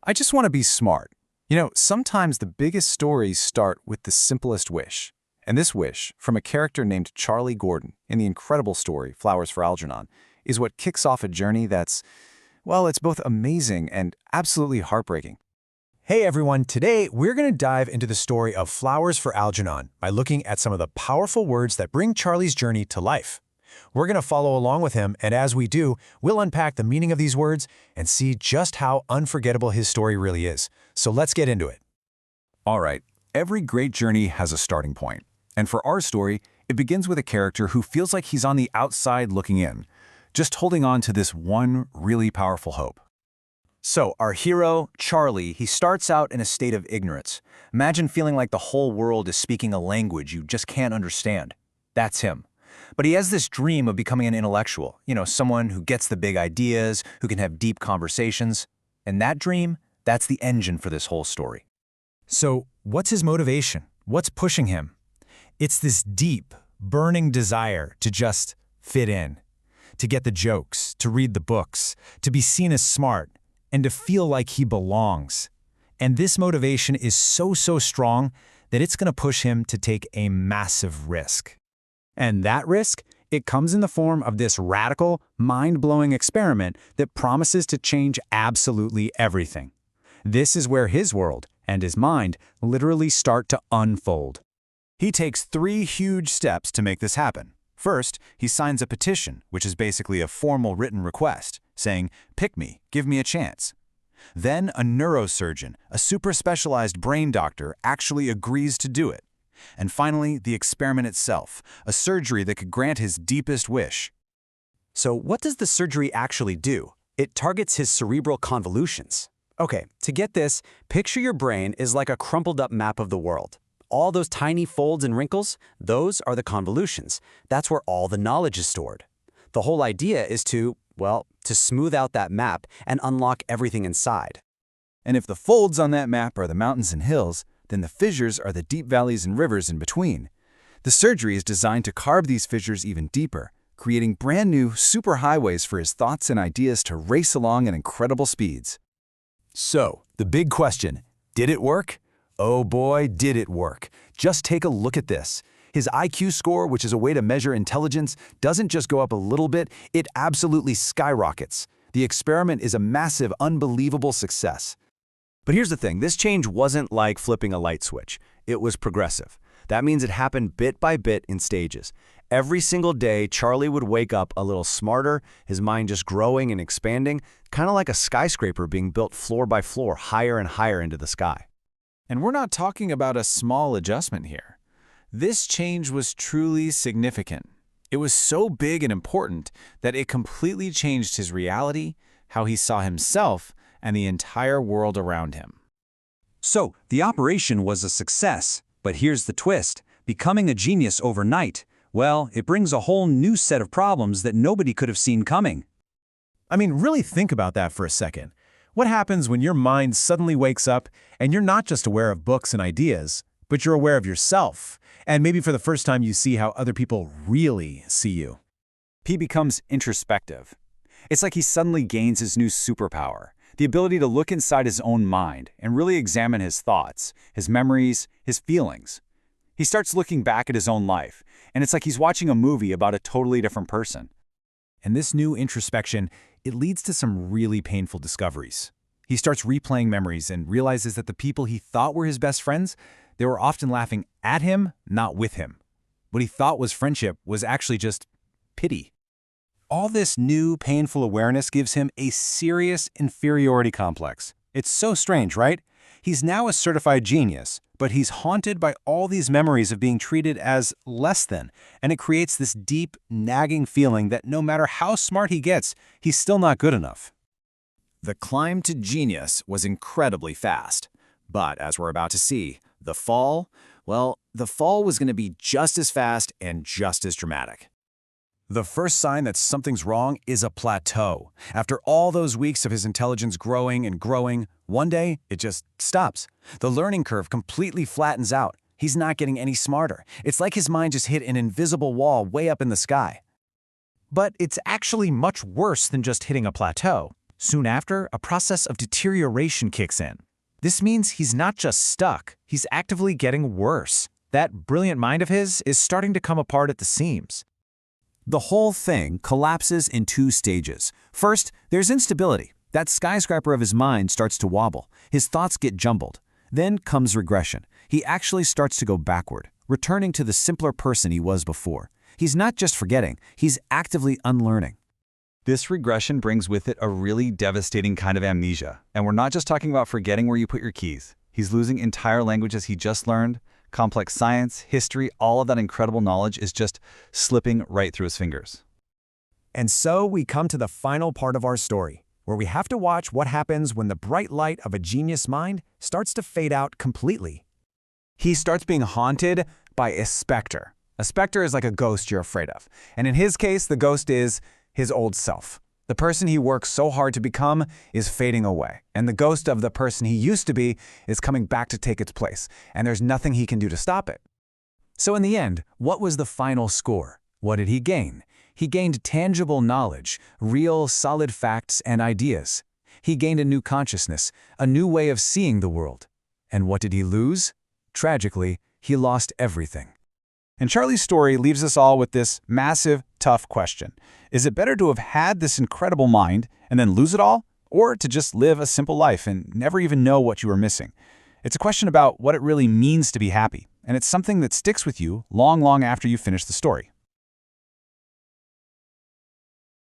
I just want to be smart. Sometimes the biggest stories start with the simplest wish. And this wish, from a character named Charlie Gordon in the incredible story Flowers for Algernon, is what kicks off a journey that's, well, it's both amazing and absolutely heartbreaking. Hey everyone, today we're going to dive into the story of Flowers for Algernon by looking at some of the powerful words that bring Charlie's journey to life. We're going to follow along with him, and as we do, we'll unpack the meaning of these words and see just how unforgettable his story really is. So let's get into it. All right, every great journey has a starting point. And for our story, it begins with a character who feels like he's on the outside looking in, just holding on to this one really powerful hope. So, our hero, Charlie, he starts out in a state of ignorance. Imagine feeling like the whole world is speaking a language you just can't understand. That's him. But he has this dream of becoming an intellectual, someone who gets the big ideas, who can have deep conversations. And that dream, that's the engine for this whole story. So, what's his motivation? What's pushing him? It's this deep, burning desire to just fit in, to get the jokes, to read the books, to be seen as smart, and to feel like he belongs. And this motivation is so strong that it's going to push him to take a massive risk. And that risk, it comes in the form of this radical, mind-blowing experiment that promises to change absolutely everything. This is where his world and his mind literally start to unfold. He takes 3 huge steps to make this happen. First, he signs a petition, which is basically a formal written request, saying, "Pick me, give me a chance." Then a neurosurgeon, a super specialized brain doctor, actually agrees to do it. And finally, the experiment itself, a surgery that could grant his deepest wish. So what does the surgery actually do? It targets his cerebral convolutions. Okay, to get this, picture your brain is like a crumpled up map of the world. All those tiny folds and wrinkles, those are the convolutions. That's where all the knowledge is stored. The whole idea is to smooth out that map and unlock everything inside. And if the folds on that map are the mountains and hills, then the fissures are the deep valleys and rivers in between. The surgery is designed to carve these fissures even deeper, creating brand new superhighways for his thoughts and ideas to race along at incredible speeds. So, the big question, did it work? Oh boy, did it work. Just take a look at this. His IQ score, which is a way to measure intelligence, doesn't just go up a little bit, it absolutely skyrockets. The experiment is a massive, unbelievable success. But here's the thing, this change wasn't like flipping a light switch. It was progressive. That means it happened bit by bit in stages. Every single day, Charlie would wake up a little smarter, his mind just growing and expanding, kind of like a skyscraper being built floor by floor, higher and higher into the sky. And we're not talking about a small adjustment here. This change was truly significant. It was so big and important that it completely changed his reality, how he saw himself, and the entire world around him. So, the operation was a success, but here's the twist. Becoming a genius overnight, well, it brings a whole new set of problems that nobody could have seen coming. I mean, really think about that for a second. What happens when your mind suddenly wakes up and you're not just aware of books and ideas, but you're aware of yourself, and maybe for the first time you see how other people really see you? He becomes introspective. It's like he suddenly gains his new superpower, the ability to look inside his own mind and really examine his thoughts, his memories, his feelings. He starts looking back at his own life, and it's like he's watching a movie about a totally different person. And this new introspection, it leads to some really painful discoveries. He starts replaying memories and realizes that the people he thought were his best friends, they were often laughing at him, not with him. What he thought was friendship was actually just pity. All this new, painful awareness gives him a serious inferiority complex. It's so strange, right? He's now a certified genius, but he's haunted by all these memories of being treated as less than, and it creates this deep, nagging feeling that no matter how smart he gets, he's still not good enough. The climb to genius was incredibly fast, but as we're about to see, the fall was going to be just as fast and just as dramatic. The first sign that something's wrong is a plateau. After all those weeks of his intelligence growing and growing, one day it just stops. The learning curve completely flattens out. He's not getting any smarter. It's like his mind just hit an invisible wall way up in the sky. But it's actually much worse than just hitting a plateau. Soon after, a process of deterioration kicks in. This means he's not just stuck, he's actively getting worse. That brilliant mind of his is starting to come apart at the seams. The whole thing collapses in 2 stages. First, there's instability. That skyscraper of his mind starts to wobble. His thoughts get jumbled. Then comes regression. He actually starts to go backward, returning to the simpler person he was before. He's not just forgetting, he's actively unlearning. This regression brings with it a really devastating kind of amnesia. And we're not just talking about forgetting where you put your keys. He's losing entire languages he just learned, complex science, history, all of that incredible knowledge is just slipping right through his fingers. And so we come to the final part of our story, where we have to watch what happens when the bright light of a genius mind starts to fade out completely. He starts being haunted by a specter. A specter is like a ghost you're afraid of. And in his case, the ghost is his old self. The person he worked so hard to become is fading away, and the ghost of the person he used to be is coming back to take its place, and there's nothing he can do to stop it. So in the end, what was the final score? What did he gain? He gained tangible knowledge, real, solid facts and ideas. He gained a new consciousness, a new way of seeing the world. And what did he lose? Tragically, he lost everything. And Charlie's story leaves us all with this massive, tough question. Is it better to have had this incredible mind and then lose it all, or to just live a simple life and never even know what you were missing? It's a question about what it really means to be happy, and it's something that sticks with you long, long after you finish the story.